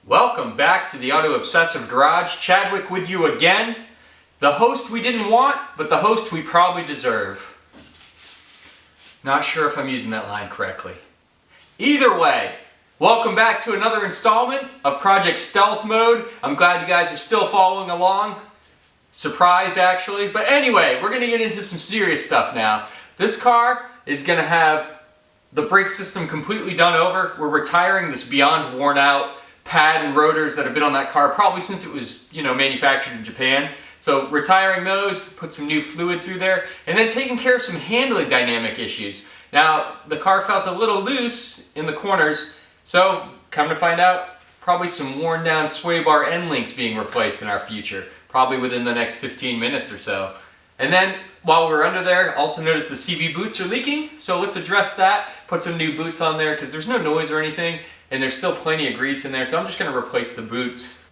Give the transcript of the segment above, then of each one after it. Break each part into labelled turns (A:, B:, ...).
A: Welcome back to the Auto Obsessive Garage. Chadwick with you again. The host we didn't want, but the host we probably deserve. Not sure if I'm using that line correctly. Either way, welcome back to another installment of Project Stealth Mode. I'm glad you guys are still following along. Surprised actually. But anyway, we're going to get into some serious stuff now. This car is going to have the brake system completely done over. We're retiring this beyond worn out pad and rotors that have been on that car probably since it was, manufactured in Japan. So retiring those, put some new fluid through there, and then taking care of some handling dynamic issues. Now, the car felt a little loose in the corners, so come to find out, probably some worn down sway bar end links being replaced in our future, probably within the next 15 minutes or so. And then, while we're under there, also notice the CV boots are leaking, so let's address that, put some new boots on there, because there's no noise or anything, and there's still plenty of grease in there, so I'm just going to replace the boots.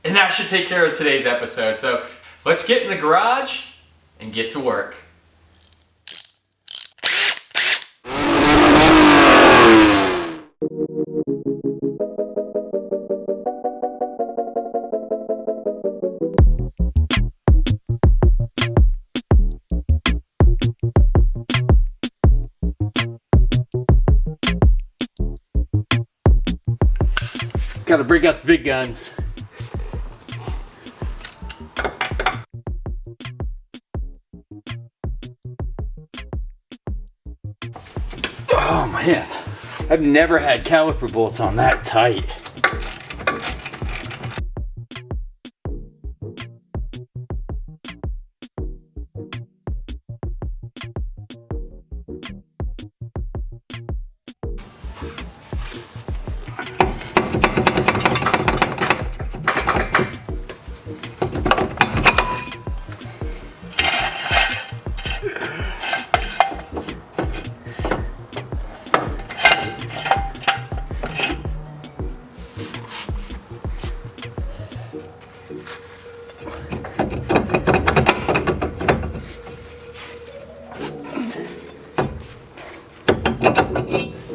A: And that should take care of today's episode. So let's get in the garage and get to work. Gotta break out the big guns. Oh man, I've never had caliper bolts on that tight.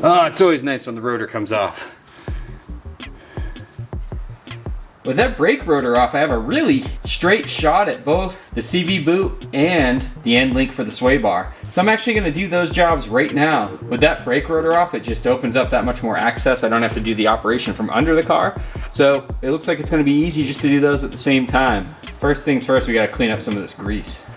A: Oh, it's always nice when the rotor comes off. With that brake rotor off, I have a really straight shot at both the CV boot and the end link for the sway bar. So I'm actually going to do those jobs right now. With that brake rotor off, it just opens up that much more access. I don't have to do the operation from under the car. So it looks like it's going to be easy just to do those at the same time. First things first, we got to clean up some of this grease.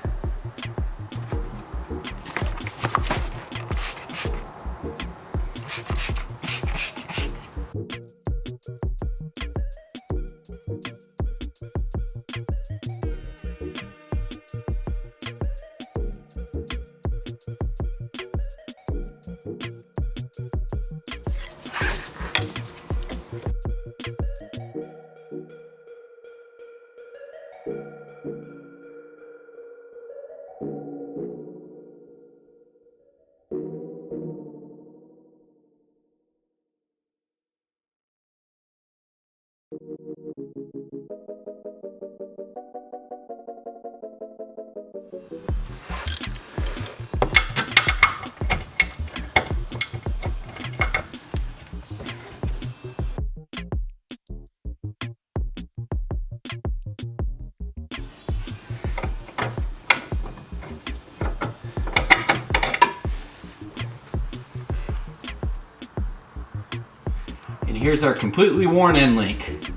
A: And here's our completely worn end link.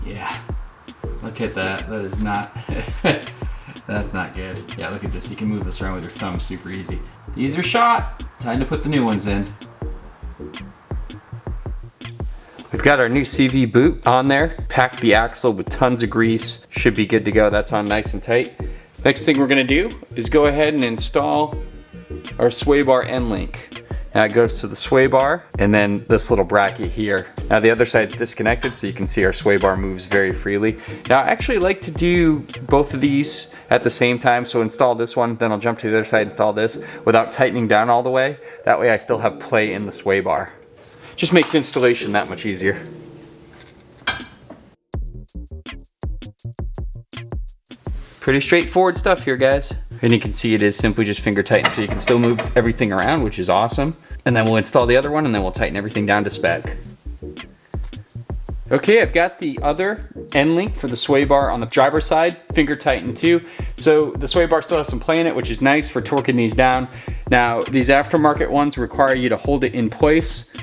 A: Yeah, look at that. That is not, that's not good. Yeah, look at this. You can move this around with your thumb super easy. These are shot. Time to put the new ones in. We've got our new CV boot on there. Packed the axle with tons of grease. Should be good to go. That's on nice and tight. Next thing we're gonna do is go ahead and install our sway bar end link. Now it goes to the sway bar and then this little bracket here. Now the other side's disconnected so you can see our sway bar moves very freely. Now I actually like to do both of these at the same time, so install this one, then I'll jump to the other side, install this without tightening down all the way. That way I still have play in the sway bar. Just makes installation that much easier. Pretty straightforward stuff here, guys. And you can see it is simply just finger tighten, so you can still move everything around, which is awesome. And then we'll install the other one and then we'll tighten everything down to spec. Okay, I've got the other end link for the sway bar on the driver's side, finger tightened too. So the sway bar still has some play in it, which is nice for torquing these down. Now, these aftermarket ones require you to hold it in place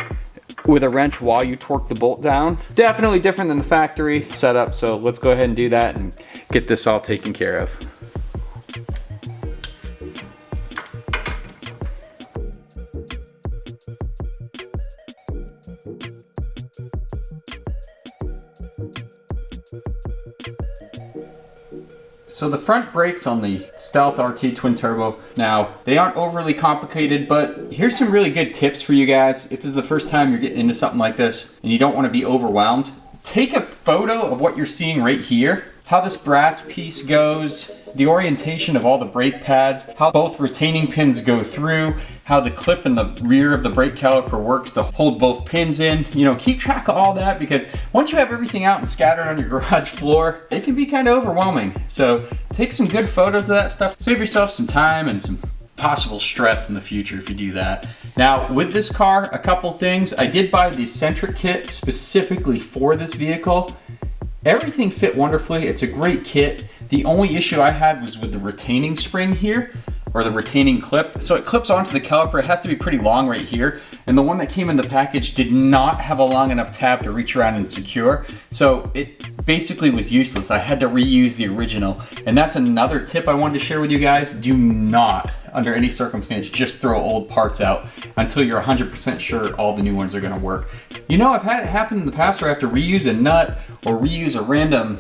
A: with a wrench while you torque the bolt down. Definitely different than the factory setup, so let's go ahead and do that and get this all taken care of. So the front brakes on the Stealth RT Twin Turbo, now they aren't overly complicated, but here's some really good tips for you guys. If this is the first time you're getting into something like this and you don't want to be overwhelmed, take a photo of what you're seeing right here, how this brass piece goes, the orientation of all the brake pads, how both retaining pins go through, how the clip in the rear of the brake caliper works to hold both pins in. You know, keep track of all that, because once you have everything out and scattered on your garage floor, it can be kind of overwhelming. So take some good photos of that stuff. Save yourself some time and some possible stress in the future if you do that. Now, with this car, a couple things. I did buy the eccentric kit specifically for this vehicle. Everything fit wonderfully. It's a great kit. The only issue I had was with the retaining spring here, or the retaining clip. So it clips onto the caliper. It has to be pretty long right here. And the one that came in the package did not have a long enough tab to reach around and secure. So it basically was useless. I had to reuse the original. And that's another tip I wanted to share with you guys. Do not, under any circumstance, just throw old parts out until you're 100% sure all the new ones are gonna work. You know, I've had it happen in the past where I have to reuse a nut or reuse a random,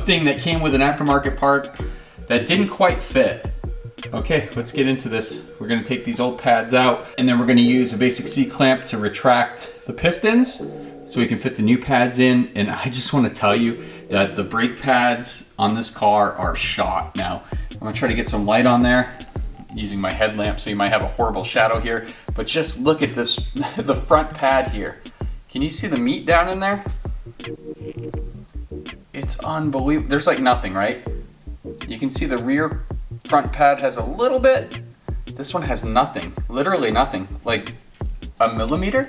A: thing that came with an aftermarket part that didn't quite fit. Okay, let's get into this. We're gonna take these old pads out, and then we're gonna use a basic C-clamp to retract the pistons so we can fit the new pads in. And I just wanna tell you that the brake pads on this car are shot. Now, I'm gonna try to get some light on there using my headlamp, so you might have a horrible shadow here, but just look at this, the front pad here. Can you see the meat down in there? It's unbelievable. There's like nothing, right? You can see the rear front pad has a little bit. This one has nothing, literally nothing, like a millimeter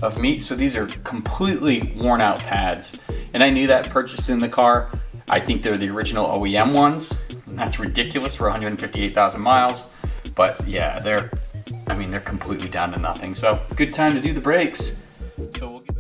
A: of meat. So these are completely worn out pads. And I knew that purchasing the car. I think they're the original OEM ones. That's ridiculous for 158,000 miles. But yeah, they're completely down to nothing. So good time to do the brakes. So we'll get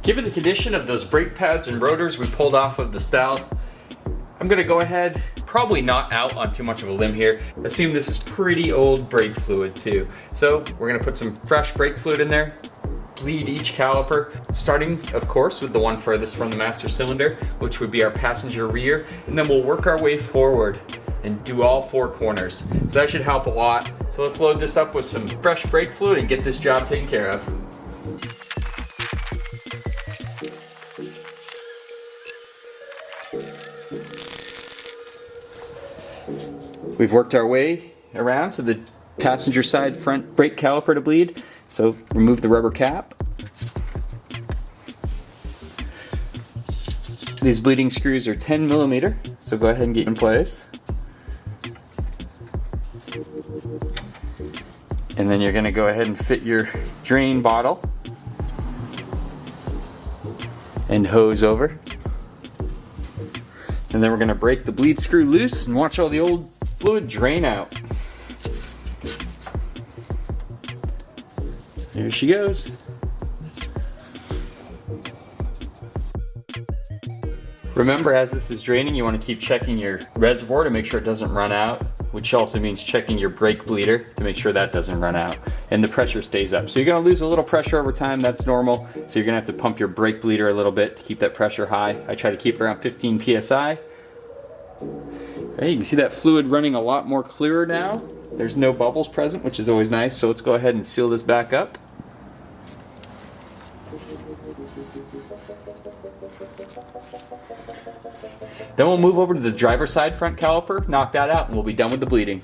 A: Given the condition of those brake pads and rotors we pulled off of the Stealth, I'm gonna go ahead, probably not out on too much of a limb here, assume this is pretty old brake fluid too. So we're gonna put some fresh brake fluid in there, bleed each caliper, starting of course with the one furthest from the master cylinder, which would be our passenger rear, and then we'll work our way forward and do all four corners. So that should help a lot. So let's load this up with some fresh brake fluid and get this job taken care of. We've worked our way around to the passenger side front brake caliper to bleed. So remove the rubber cap. These bleeding screws are 10 millimeter, so go ahead and get in place. And then you're gonna go ahead and fit your drain bottle and hose over. And then we're gonna break the bleed screw loose and watch all the old fluid drain out. There she goes. Remember, as this is draining, you want to keep checking your reservoir to make sure it doesn't run out, which also means checking your brake bleeder to make sure that doesn't run out and the pressure stays up. So you're going to lose a little pressure over time, that's normal. So you're going to have to pump your brake bleeder a little bit to keep that pressure high. I try to keep it around 15 psi. Okay, you can see that fluid running a lot more clearer now. There's no bubbles present, which is always nice. So let's go ahead and seal this back up. Then we'll move over to the driver's side front caliper, knock that out, and we'll be done with the bleeding.